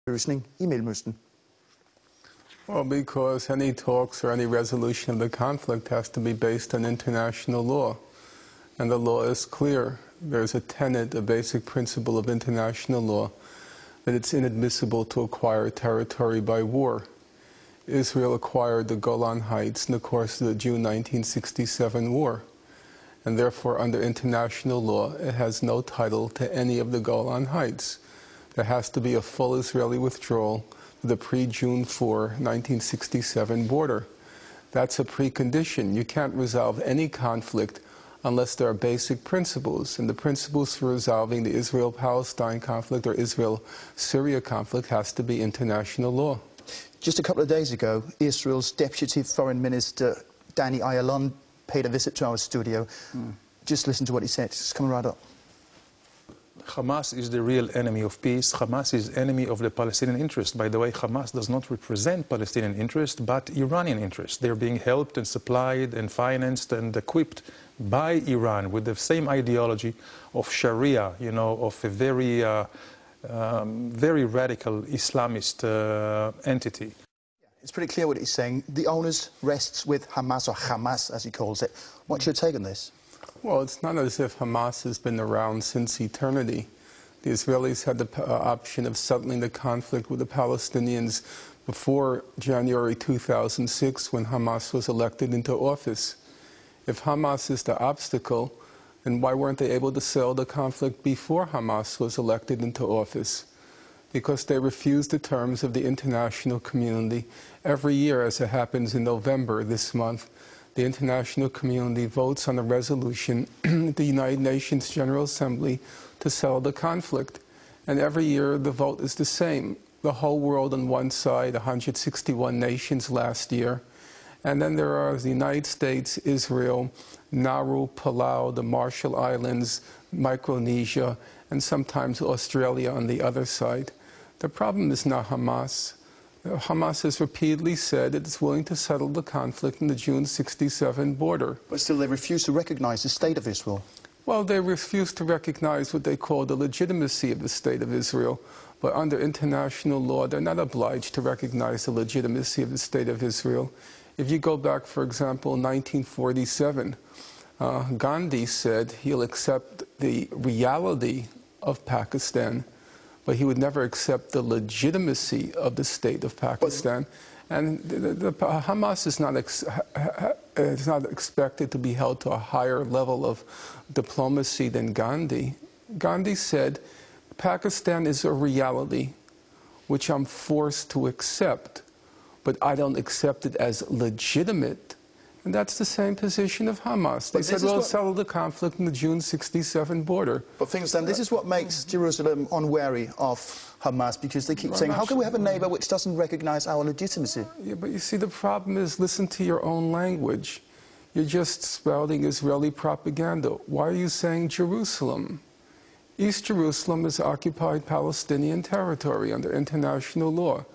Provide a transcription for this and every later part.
løsning i Mellemøsten? Well, because any talks or any resolution of the conflict has to be based on international law. And the law is clear. There's a tenet, a basic principle of international law, that it's inadmissible to acquire territory by war. Israel acquired the Golan Heights in the course of the June 1967 war. And therefore, under international law, it has no title to any of the Golan Heights. There has to be a full Israeli withdrawal to the pre-June 4, 1967 border. That's a precondition. You can't resolve any conflict unless there are basic principles. And the principles for resolving the Israel-Palestine conflict or Israel-Syria conflict has to be international law. Just a couple of days ago, Israel's Deputy Foreign Minister, Danny Ayalon, paid a visit to our studio. Just listen to what he said. It's coming right up. Hamas is the real enemy of peace. Hamas is enemy of the Palestinian interest. By the way, Hamas does not represent Palestinian interest, but Iranian interest. They're being helped and supplied and financed and equipped by Iran with the same ideology of Sharia, you know, of a very, very radical Islamist entity. It's pretty clear what he's saying. The onus rests with Hamas, or Hamas as he calls it. What's your take on this? Well, it's not as if Hamas has been around since eternity. The Israelis had the option of settling the conflict with the Palestinians before January 2006 when Hamas was elected into office. If Hamas is the obstacle, then why weren't they able to settle the conflict before Hamas was elected into office? Because they refused the terms of the international community. Every year, as it happens in November this month, the international community votes on a resolution at the United Nations General Assembly to settle the conflict. And every year the vote is the same. The whole world on one side, 161 nations last year. And then there are the United States, Israel, Nauru, Palau, the Marshall Islands, Micronesia, and sometimes Australia on the other side. The problem is not Hamas. Hamas has repeatedly said it is willing to settle the conflict in the June 67 border. But still they refuse to recognize the state of Israel. Well, they refuse to recognize what they call the legitimacy of the state of Israel. But under international law, they're not obliged to recognize the legitimacy of the state of Israel. If you go back, for example, 1947, Gandhi said he'll accept the reality of Pakistan, but he would never accept the legitimacy of the state of Pakistan. And Hamas is not expected to be held to a higher level of diplomacy than Gandhi. Gandhi said, Pakistan is a reality which I'm forced to accept, but I don't accept it as legitimate. And that's the same position of Hamas. They said, we'll settle the conflict in the June 67 border. But Finkelstein, this is what makes Jerusalem unwary of Hamas, because they keep saying, how can we have a neighbor which doesn't recognize our legitimacy? Yeah, but you see, the problem is, listen to your own language. You're just spouting Israeli propaganda. Why are you saying Jerusalem? East Jerusalem is occupied Palestinian territory under international law.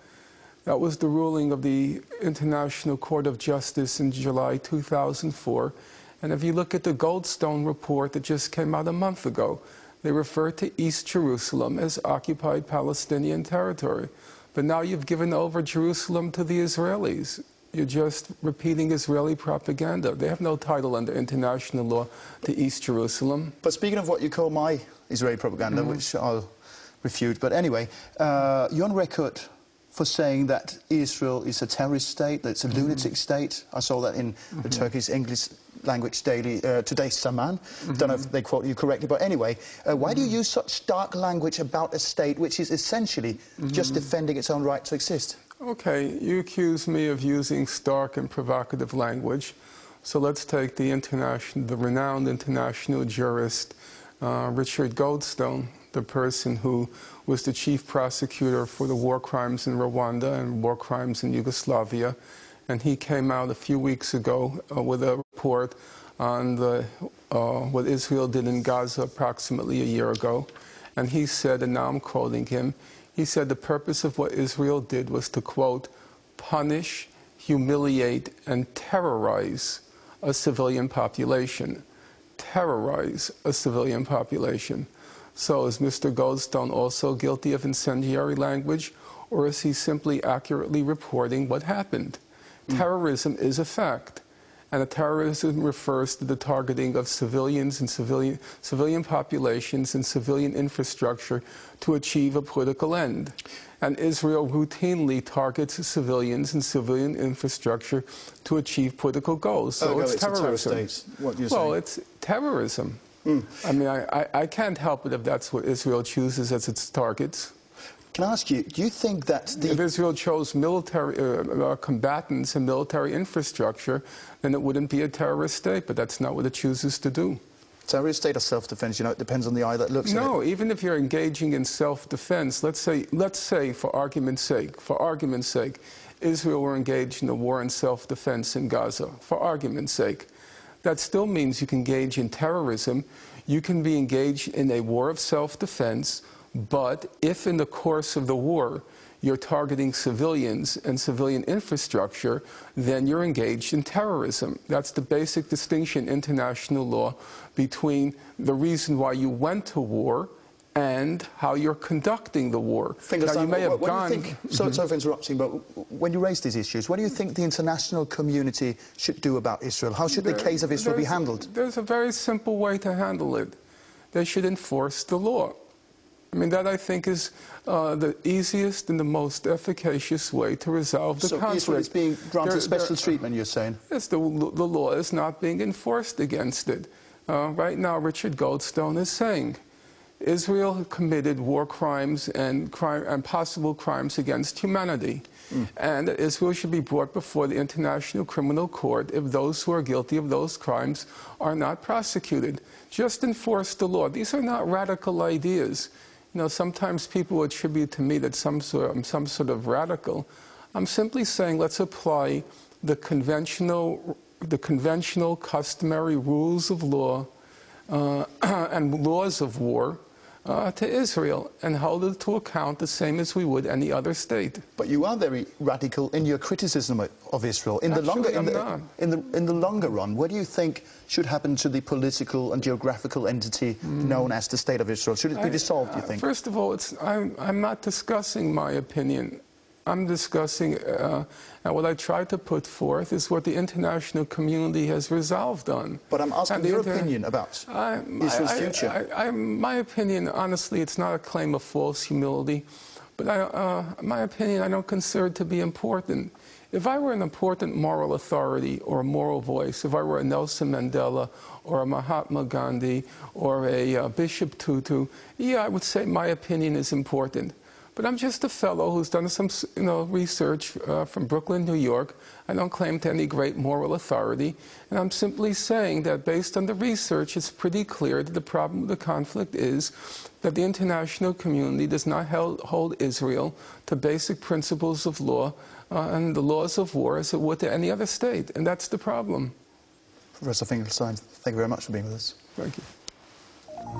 That was the ruling of the International Court of Justice in July 2004. And if you look at the Goldstone report that just came out a month ago, they refer to East Jerusalem as occupied Palestinian territory. But now you've given over Jerusalem to the Israelis. You're just repeating Israeli propaganda. They have no title under international law to East Jerusalem. But speaking of what you call my Israeli propaganda, which I'll refute, but anyway, you're on record for saying that Israel is a terrorist state, that it's a lunatic state. I saw that in the Turkish English language daily, today's Saman. Don't know if they quote you correctly, but anyway, why do you use such stark language about a state which is essentially just defending its own right to exist? Okay, you accuse me of using stark and provocative language. So let's take the renowned international jurist Richard Goldstone, the person who was the chief prosecutor for the war crimes in Rwanda and war crimes in Yugoslavia. And he came out a few weeks ago with a report on what Israel did in Gaza approximately a year ago. And he said, and now I'm quoting him, he said the purpose of what Israel did was to, quote, punish, humiliate, and terrorize a civilian population. Terrorize a civilian population. So is Mr. Goldstone also guilty of incendiary language? or is he simply accurately reporting what happened? Terrorism is a fact. And terrorism refers to the targeting of civilians and civilian populations and civilian infrastructure to achieve a political end. And Israel routinely targets civilians and civilian infrastructure to achieve political goals. So it's terrorism. A terror state, what you're well, saying. it's terrorism. I mean, I can't help it if that's what Israel chooses as its targets. Can I ask you, do you think that If Israel chose military combatants and military infrastructure, then it wouldn't be a terrorist state, but that's not what it chooses to do. terrorist state or self-defense, you know, it depends on the eye that looks at it? No, even if you're engaging in self-defense, let's say for argument's sake, Israel were engaged in a war in self-defense in Gaza, for argument's sake. That still means you can engage in terrorism. You can be engaged in a war of self-defense, but if in the course of the war you're targeting civilians and civilian infrastructure, then you're engaged in terrorism. That's the basic distinction in international law between the reason why you went to war and how you're conducting the war. Finkelstein, now, you may have gone... do you think, sorry for interrupting, but when you raise these issues, what do you think the international community should do about Israel? How should the case of Israel be handled? There's a very simple way to handle it. They should enforce the law. I mean, that I think is the easiest and the most efficacious way to resolve the conflict. So Israel is being granted special treatment, you're saying? Yes, the law is not being enforced against it. Right now, Richard Goldstone is saying Israel committed war crimes and possible crimes against humanity. And Israel should be brought before the International Criminal Court if those who are guilty of those crimes are not prosecuted. Just enforce the law. These are not radical ideas. You know, sometimes people attribute to me that I'm some sort of radical. I'm simply saying let's apply the conventional, customary rules of law and laws of war to Israel and hold it to account the same as we would any other state. But you are very radical in your criticism of Israel. In the longer run, what do you think should happen to the political and geographical entity known as the State of Israel? Should it be dissolved, do you think? First of all, I'm not discussing my opinion. I'm discussing, and what I try to put forth is what the international community has resolved on. But I'm asking your opinion about Israel's future. My opinion, honestly, it's not a claim of false humility, but my opinion I don't consider it to be important. If I were an important moral authority or a moral voice, if I were a Nelson Mandela or a Mahatma Gandhi or a Bishop Tutu, yeah, I would say my opinion is important. But I'm just a fellow who's done some research from Brooklyn, New York. I don't claim to any great moral authority. And I'm simply saying that based on the research, it's pretty clear that the problem with the conflict is that the international community does not hold Israel to basic principles of law and the laws of war as it would to any other state. And that's the problem. Professor Finkelstein, thank you very much for being with us. Thank you.